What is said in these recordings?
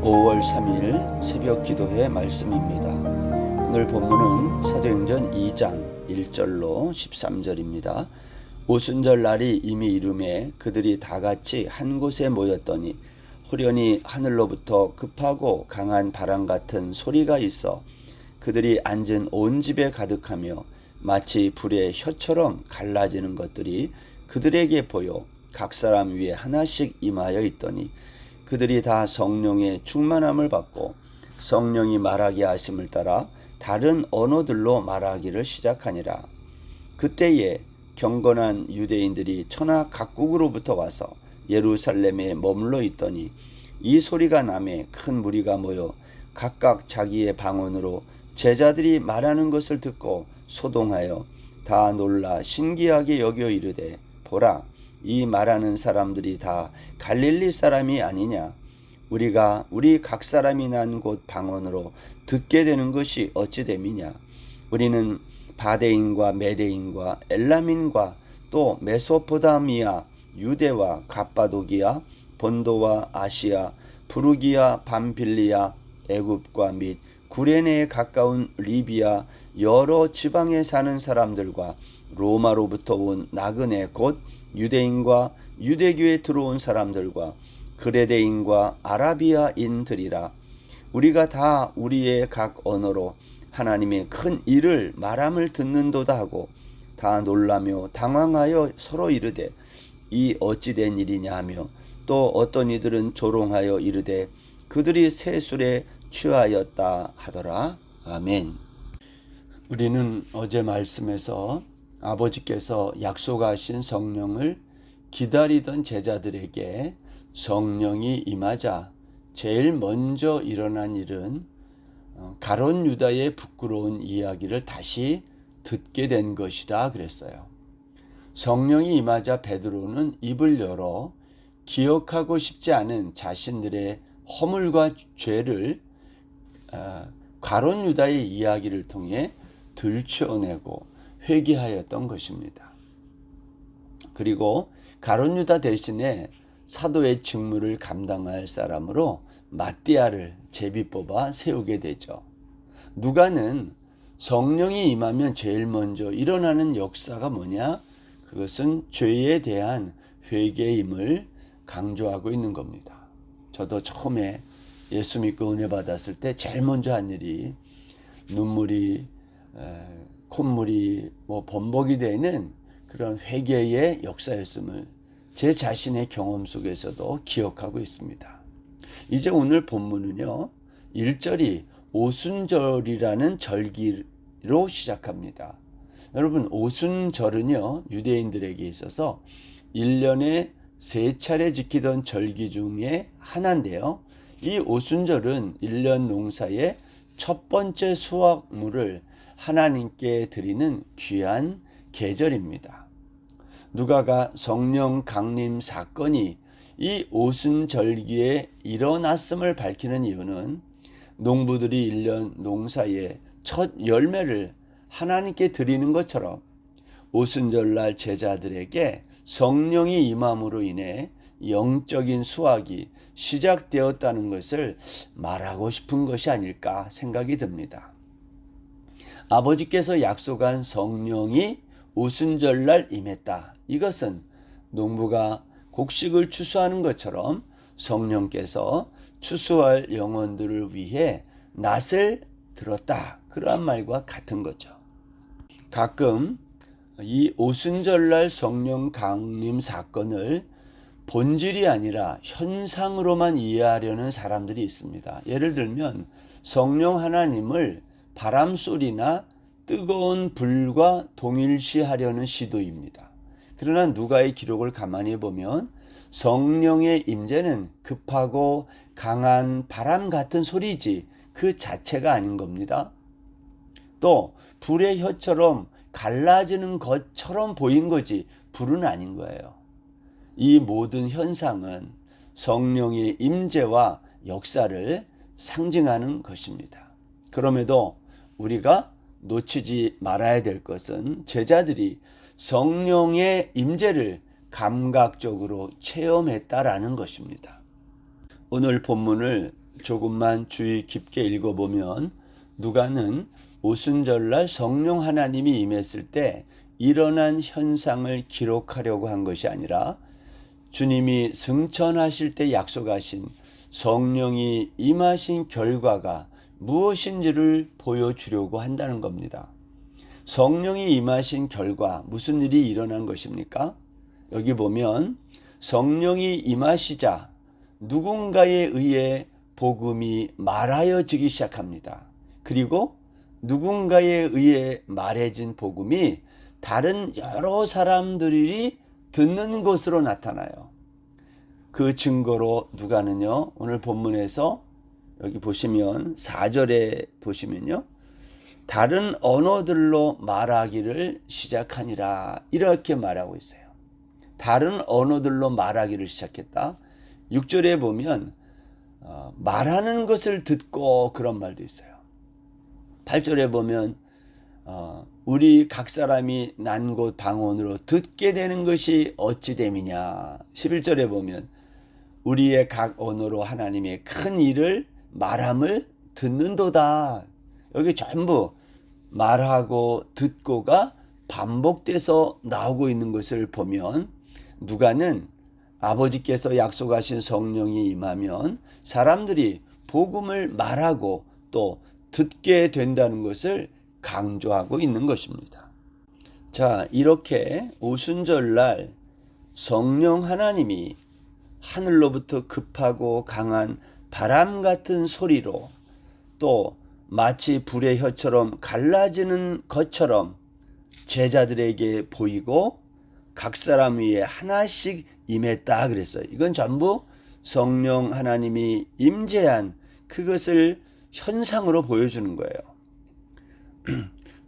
5월 3일 새벽 기도회 말씀입니다. 오늘 본문은 사도행전 2장 1절로 13절입니다. 오순절 날이 이미 이르매 그들이 다 같이 한 곳에 모였더니 후련히 하늘로부터 급하고 강한 바람 같은 소리가 있어 그들이 앉은 온 집에 가득하며 마치 불의 혀처럼 갈라지는 것들이 그들에게 보여 각 사람 위에 하나씩 임하여 있더니 그들이 다 성령의 충만함을 받고 성령이 말하게 하심을 따라 다른 언어들로 말하기를 시작하니라. 그때에 경건한 유대인들이 천하 각국으로부터 와서 예루살렘에 머물러 있더니 이 소리가 나매 큰 무리가 모여 각각 자기의 방언으로 제자들이 말하는 것을 듣고 소동하여 다 놀라 신기하게 여겨 이르되 보라, 이 말하는 사람들이 다 갈릴리 사람이 아니냐? 우리가 우리 각 사람이 난 곳 방언으로 듣게 되는 것이 어찌 됨이냐? 우리는 바데인과 메데인과 엘람인과 또 메소포타미아, 유대와 갑바도기아, 본도와 아시아, 부르기아, 밤빌리아, 애굽과 및 구레네에 가까운 리비아 여러 지방에 사는 사람들과 로마로부터 온 나그네 곧 유대인과 유대교에 들어온 사람들과 그레데인과 아라비아인들이라. 우리가 다 우리의 각 언어로 하나님의 큰 일을 말함을 듣는도다 하고 다 놀라며 당황하여 서로 이르되 이 어찌 된 일이냐 하며 또 어떤 이들은 조롱하여 이르되 그들이 세술에 취하였다 하더라. 아멘. 우리는 어제 말씀에서 아버지께서 약속하신 성령을 기다리던 제자들에게 성령이 임하자 제일 먼저 일어난 일은 가룟 유다의 부끄러운 이야기를 다시 듣게 된 것이라 그랬어요. 성령이 임하자 베드로는 입을 열어 기억하고 싶지 않은 자신들의 허물과 죄를 가룟 유다의 이야기를 통해 들춰내고 회개하였던 것입니다. 그리고 가룟 유다 대신에 사도의 직무를 감당할 사람으로 마띠아를 제비 뽑아 세우게 되죠. 누가는 성령이 임하면 제일 먼저 일어나는 역사가 뭐냐? 그것은 죄에 대한 회개임을 강조하고 있는 겁니다. 저도 처음에 예수 믿고 은혜 받았을 때 제일 먼저 한 일이 눈물이 콧물이 범벅이 되는 그런 회개의 역사였음을 제 자신의 경험 속에서도 기억하고 있습니다. 이제 오늘 본문은요, 1절이 오순절이라는 절기로 시작합니다. 여러분, 오순절은요, 유대인들에게 있어서 1년에 3차례 지키던 절기 중에 하나인데요. 이 오순절은 1년 농사의 첫 번째 수확물을 하나님께 드리는 귀한 계절입니다. 누가가 성령 강림 사건이 이 오순절기에 일어났음을 밝히는 이유는 농부들이 1년 농사의 첫 열매를 하나님께 드리는 것처럼 오순절날 제자들에게 성령이 임함으로 인해 영적인 수확이 시작되었다는 것을 말하고 싶은 것이 아닐까 생각이 듭니다. 아버지께서 약속한 성령이 오순절날 임했다. 이것은 농부가 곡식을 추수하는 것처럼 성령께서 추수할 영혼들을 위해 낫을 들었다. 그러한 말과 같은 거죠. 가끔 이 오순절날 성령 강림 사건을 본질이 아니라 현상으로만 이해하려는 사람들이 있습니다. 예를 들면 성령 하나님을 바람소리나 뜨거운 불과 동일시하려는 시도입니다. 그러나 누가의 기록을 가만히 보면 성령의 임재는 급하고 강한 바람 같은 소리지 그 자체가 아닌 겁니다. 또 불의 혀처럼 갈라지는 것처럼 보인 거지 불은 아닌 거예요. 이 모든 현상은 성령의 임재와 역사를 상징하는 것입니다. 그럼에도 우리가 놓치지 말아야 될 것은 제자들이 성령의 임재를 감각적으로 체험했다라는 것입니다. 오늘 본문을 조금만 주의 깊게 읽어보면 누가는 오순절날 성령 하나님이 임했을 때 일어난 현상을 기록하려고 한 것이 아니라 주님이 승천하실 때 약속하신 성령이 임하신 결과가 무엇인지를 보여주려고 한다는 겁니다. 성령이 임하신 결과 무슨 일이 일어난 것입니까? 여기 보면 성령이 임하시자 누군가에 의해 복음이 말하여지기 시작합니다. 그리고 누군가에 의해 말해진 복음이 다른 여러 사람들이 듣는 것으로 나타나요. 그 증거로 누가는요, 오늘 본문에서 여기 보시면 4절에 보시면요, 다른 언어들로 말하기를 시작하니라 이렇게 말하고 있어요. 다른 언어들로 말하기를 시작했다. 6절에 보면 말하는 것을 듣고 그런 말도 있어요. 8절에 보면 우리 각 사람이 난 곳 방언으로 듣게 되는 것이 어찌 됨이냐. 11절에 보면 우리의 각 언어로 하나님의 큰 일을 말함을 듣는도다. 여기 전부 말하고 듣고가 반복돼서 나오고 있는 것을 보면 누가는 아버지께서 약속하신 성령이 임하면 사람들이 복음을 말하고 또 듣게 된다는 것을 강조하고 있는 것입니다. 자, 이렇게 오순절날 성령 하나님이 하늘로부터 급하고 강한 바람 같은 소리로 또 마치 불의 혀처럼 갈라지는 것처럼 제자들에게 보이고 각 사람 위에 하나씩 임했다 그랬어요. 이건 전부 성령 하나님이 임재한 그것을 현상으로 보여주는 거예요.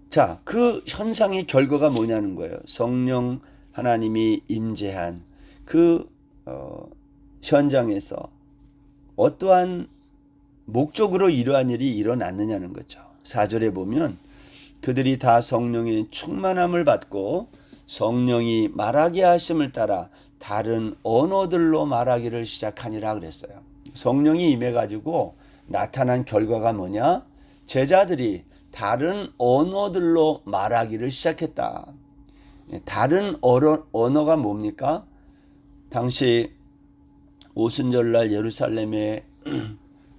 자, 그 현상의 결과가 뭐냐는 거예요. 성령 하나님이 임재한 그 현장에서 어떠한 목적으로 이러한 일이 일어났느냐는 거죠. 4절에 보면 그들이 다 성령의 충만함을 받고 성령이 말하게 하심을 따라 다른 언어들로 말하기를 시작하니라 그랬어요. 성령이 임해가지고 나타난 결과가 뭐냐? 제자들이 다른 언어들로 말하기를 시작했다. 다른 언어가 뭡니까? 당시 오순절날 예루살렘에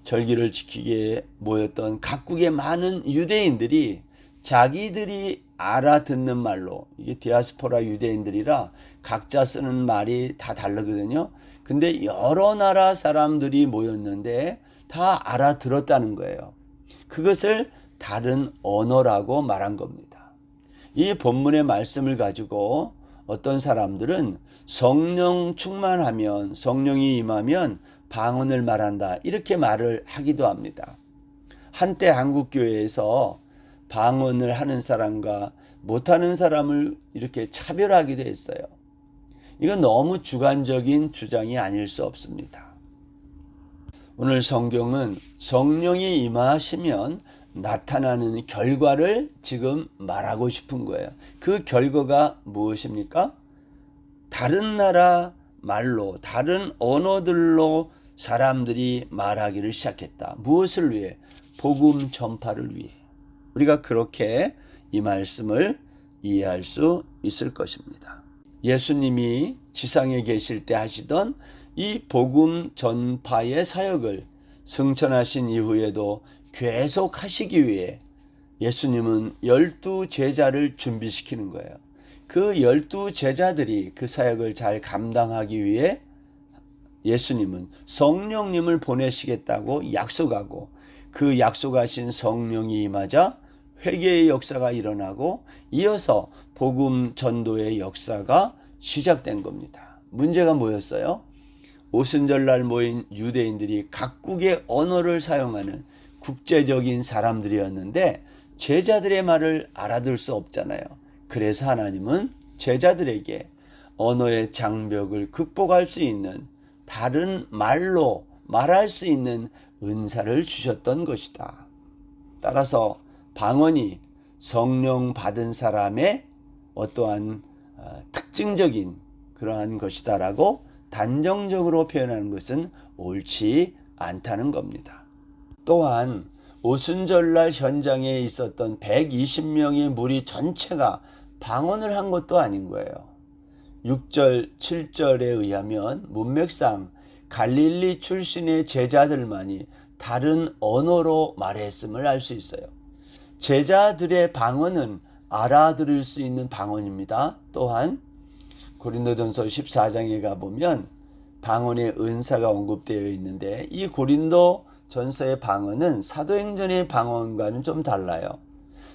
절기를 지키기에 모였던 각국의 많은 유대인들이 자기들이 알아듣는 말로, 이게 디아스포라 유대인들이라 각자 쓰는 말이 다 다르거든요. 근데 여러 나라 사람들이 모였는데 다 알아들었다는 거예요. 그것을 다른 언어라고 말한 겁니다. 이 본문의 말씀을 가지고 어떤 사람들은 성령 충만하면, 성령이 임하면 방언을 말한다 이렇게 말을 하기도 합니다. 한때 한국교회에서 방언을 하는 사람과 못하는 사람을 이렇게 차별하기도 했어요. 이건 너무 주관적인 주장이 아닐 수 없습니다. 오늘 성경은 성령이 임하시면 나타나는 결과를 지금 말하고 싶은 거예요. 그 결과가 무엇입니까? 다른 나라 말로, 다른 언어들로 사람들이 말하기를 시작했다. 무엇을 위해? 복음 전파를 위해. 우리가 그렇게 이 말씀을 이해할 수 있을 것입니다. 예수님이 지상에 계실 때 하시던 이 복음 전파의 사역을 승천하신 이후에도 계속 하시기 위해 예수님은 12 제자를 준비시키는 거예요. 그 12 제자들이 그 사역을 잘 감당하기 위해 예수님은 성령님을 보내시겠다고 약속하고 그 약속하신 성령이 임하자 회개의 역사가 일어나고 이어서 복음 전도의 역사가 시작된 겁니다. 문제가 뭐였어요? 오순절날 모인 유대인들이 각국의 언어를 사용하는 국제적인 사람들이었는데 제자들의 말을 알아들 수 없잖아요. 그래서 하나님은 제자들에게 언어의 장벽을 극복할 수 있는 다른 말로 말할 수 있는 은사를 주셨던 것이다. 따라서 방언이 성령 받은 사람의 어떠한 특징적인 그러한 것이다라고 단정적으로 표현하는 것은 옳지 않다는 겁니다. 또한 오순절날 현장에 있었던 120명의 무리 전체가 방언을 한 것도 아닌 거예요. 6절, 7절에 의하면 문맥상 갈릴리 출신의 제자들만이 다른 언어로 말했음을 알 수 있어요. 제자들의 방언은 알아들을 수 있는 방언입니다. 또한 고린도전서 14장에 가보면 방언의 은사가 언급되어 있는데 이 고린도전서의 방언은 사도행전의 방언과는 좀 달라요.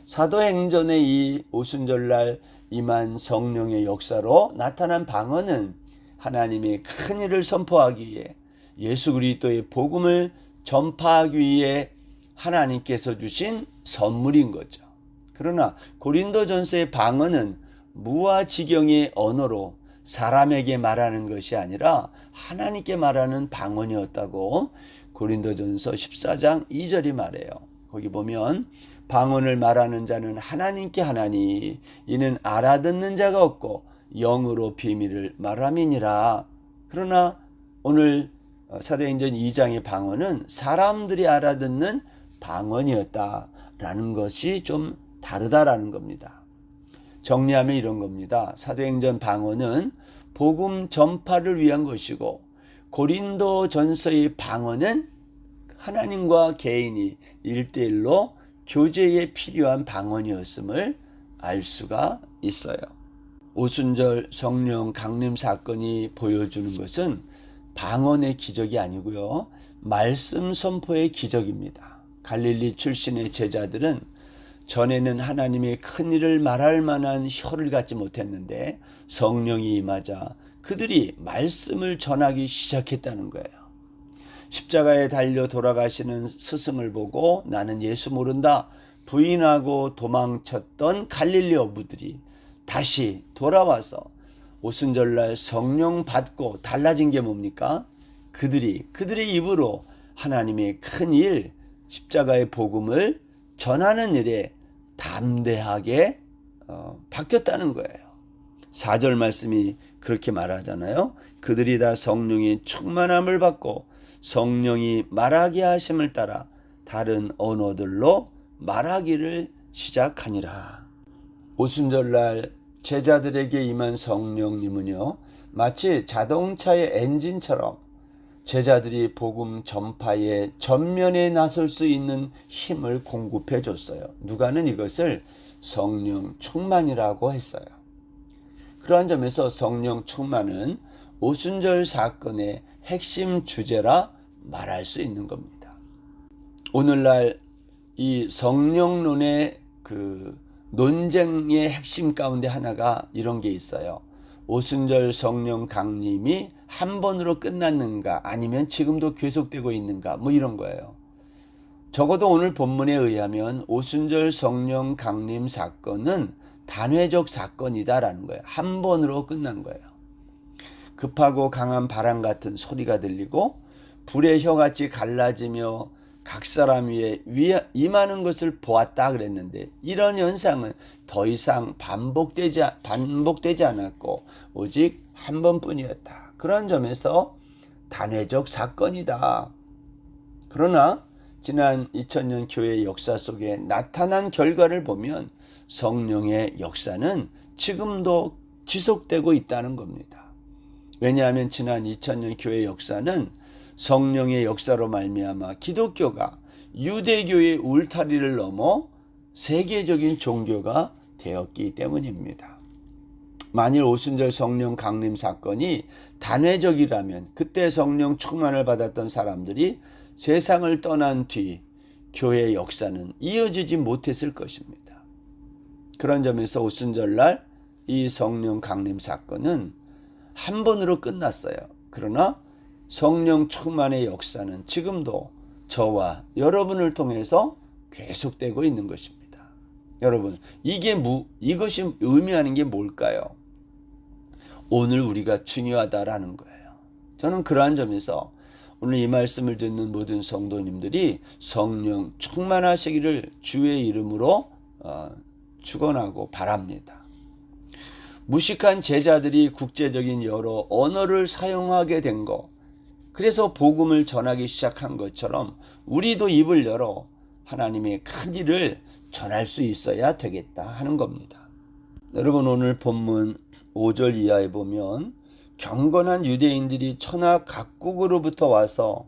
사도행전의 이 오순절날 임한 성령의 역사로 나타난 방언은 하나님의 큰 일을 선포하기 위해 예수 그리스도의 복음을 전파하기 위해 하나님께서 주신 선물인 거죠. 그러나 고린도전서의 방언은 무아지경의 언어로 사람에게 말하는 것이 아니라 하나님께 말하는 방언이었다고 고린도전서 14장 2절이 말해요. 거기 보면 방언을 말하는 자는 하나님께 하나니 이는 알아듣는 자가 없고 영으로 비밀을 말함이니라. 그러나 오늘 사도행전 2장의 방언은 사람들이 알아듣는 방언이었다라는 것이 좀 다르다라는 겁니다. 정리하면 이런 겁니다. 사도행전 방언은 복음 전파를 위한 것이고 고린도전서의 방언은 하나님과 개인이 1대1로 교제에 필요한 방언이었음을 알 수가 있어요. 오순절 성령 강림 사건이 보여주는 것은 방언의 기적이 아니고요. 말씀 선포의 기적입니다. 갈릴리 출신의 제자들은 전에는 하나님의 큰 일을 말할 만한 혀를 갖지 못했는데 성령이 임하자 그들이 말씀을 전하기 시작했다는 거예요. 십자가에 달려 돌아가시는 스승을 보고 나는 예수 모른다 부인하고 도망쳤던 갈릴리 어부들이 다시 돌아와서 오순절날 성령 받고 달라진 게 뭡니까? 그들의 입으로 하나님의 큰 일, 십자가의 복음을 전하는 일에 담대하게 바뀌었다는 거예요. 4절 말씀이 그렇게 말하잖아요. 그들이 다 성령의 충만함을 받고 성령이 말하게 하심을 따라 다른 언어들로 말하기를 시작하니라. 오순절날 제자들에게 임한 성령님은요, 마치 자동차의 엔진처럼 제자들이 복음 전파에 전면에 나설 수 있는 힘을 공급해 줬어요. 누가는 이것을 성령 충만이라고 했어요. 그러한 점에서 성령 충만은 오순절 사건의 핵심 주제라 말할 수 있는 겁니다. 오늘날 이 성령론의 논쟁의 핵심 가운데 하나가 이런 게 있어요. 오순절 성령 강림이 한 번으로 끝났는가 아니면 지금도 계속되고 있는가 뭐 이런 거예요. 적어도 오늘 본문에 의하면 오순절 성령 강림 사건은 단회적 사건이다라는 거예요. 한 번으로 끝난 거예요. 급하고 강한 바람 같은 소리가 들리고 불의 혀같이 갈라지며 각 사람 위에 임하는 것을 보았다 그랬는데 이런 현상은 더 이상 반복되지 않았고 오직 한 번뿐이었다. 그런 점에서 단회적 사건이다. 그러나 지난 2000년 교회 역사 속에 나타난 결과를 보면 성령의 역사는 지금도 지속되고 있다는 겁니다. 왜냐하면 지난 2000년 교회 역사는 성령의 역사로 말미암아 기독교가 유대교의 울타리를 넘어 세계적인 종교가 되었기 때문입니다. 만일 오순절 성령 강림 사건이 단회적이라면 그때 성령 충만을 받았던 사람들이 세상을 떠난 뒤 교회의 역사는 이어지지 못했을 것입니다. 그런 점에서 오순절날 이 성령 강림 사건은 한 번으로 끝났어요. 그러나 성령 충만의 역사는 지금도 저와 여러분을 통해서 계속되고 있는 것입니다. 여러분, 이것이 의미하는 게 뭘까요? 오늘 우리가 중요하다라는 거예요. 저는 그러한 점에서 오늘 이 말씀을 듣는 모든 성도님들이 성령 충만하시기를 주의 이름으로 축원하고 바랍니다. 무식한 제자들이 국제적인 여러 언어를 사용하게 된 거, 그래서 복음을 전하기 시작한 것처럼 우리도 입을 열어 하나님의 큰 일을 전할 수 있어야 되겠다 하는 겁니다. 여러분, 오늘 본문 5절 이하에 보면 경건한 유대인들이 천하 각국으로부터 와서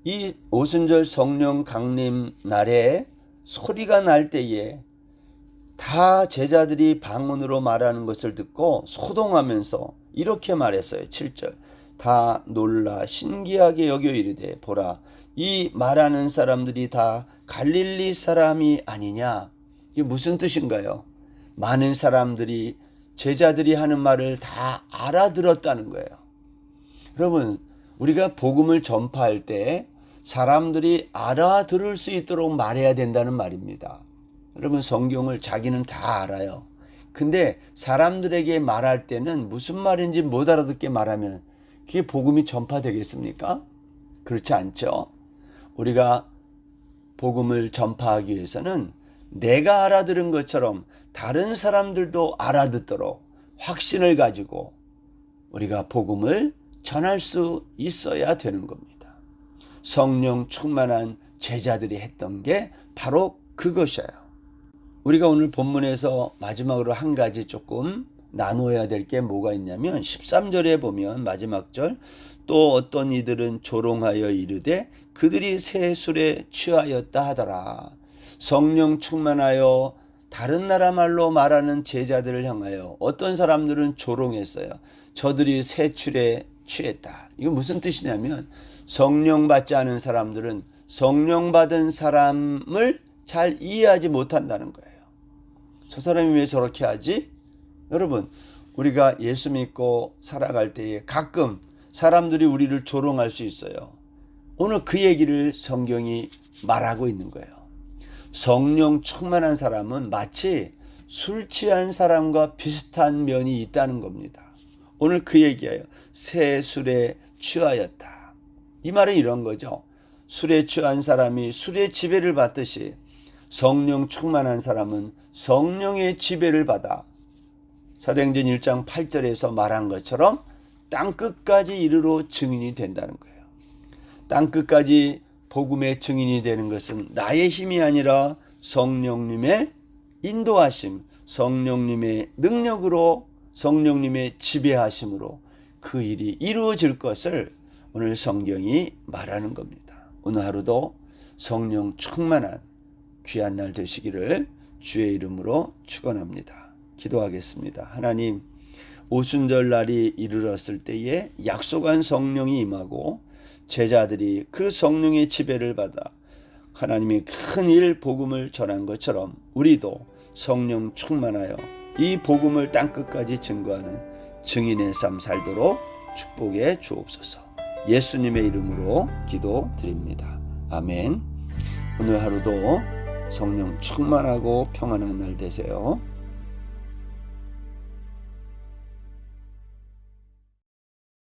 이 오순절 성령 강림 날에 소리가 날 때에 다 제자들이 방언으로 말하는 것을 듣고 소동하면서 이렇게 말했어요. 7절. 다 놀라 신기하게 여겨 이르되 보라, 이 말하는 사람들이 다 갈릴리 사람이 아니냐. 이게 무슨 뜻인가요? 많은 사람들이 제자들이 하는 말을 다 알아들었다는 거예요. 여러분, 우리가 복음을 전파할 때 사람들이 알아들을 수 있도록 말해야 된다는 말입니다. 여러분, 성경을 자기는 다 알아요. 근데 사람들에게 말할 때는 무슨 말인지 못 알아듣게 말하면 그게 복음이 전파되겠습니까? 그렇지 않죠. 우리가 복음을 전파하기 위해서는 내가 알아들은 것처럼 다른 사람들도 알아듣도록 확신을 가지고 우리가 복음을 전할 수 있어야 되는 겁니다. 성령 충만한 제자들이 했던 게 바로 그것이에요. 우리가 오늘 본문에서 마지막으로 한 가지 조금 나눠야 될 게 뭐가 있냐면 13절에 보면 마지막 절, 또 어떤 이들은 조롱하여 이르되 그들이 새 술에 취하였다 하더라. 성령 충만하여 다른 나라 말로 말하는 제자들을 향하여 어떤 사람들은 조롱했어요. 저들이 새 술에 취했다. 이거 무슨 뜻이냐면 성령 받지 않은 사람들은 성령 받은 사람을 잘 이해하지 못한다는 거예요. 저 사람이 왜 저렇게 하지? 여러분, 우리가 예수 믿고 살아갈 때에 가끔 사람들이 우리를 조롱할 수 있어요. 오늘 그 얘기를 성경이 말하고 있는 거예요. 성령 충만한 사람은 마치 술 취한 사람과 비슷한 면이 있다는 겁니다. 오늘 그 얘기예요. 새 술에 취하였다. 이 말은 이런 거죠. 술에 취한 사람이 술의 지배를 받듯이 성령 충만한 사람은 성령의 지배를 받아 사도행전 1장 8절에서 말한 것처럼 땅끝까지 이르러 증인이 된다는 거예요. 땅끝까지 복음의 증인이 되는 것은 나의 힘이 아니라 성령님의 인도하심, 성령님의 능력으로, 성령님의 지배하심으로 그 일이 이루어질 것을 오늘 성경이 말하는 겁니다. 오늘 하루도 성령 충만한 귀한 날 되시기를 주의 이름으로 축원합니다. 기도하겠습니다. 하나님, 오순절 날이 이르렀을 때에 약속한 성령이 임하고 제자들이 그 성령의 지배를 받아 하나님의 큰 일 복음을 전한 것처럼 우리도 성령 충만하여 이 복음을 땅끝까지 증거하는 증인의 삶 살도록 축복해 주옵소서. 예수님의 이름으로 기도드립니다. 아멘. 오늘 하루도 성령 충만하고 평안한 날 되세요.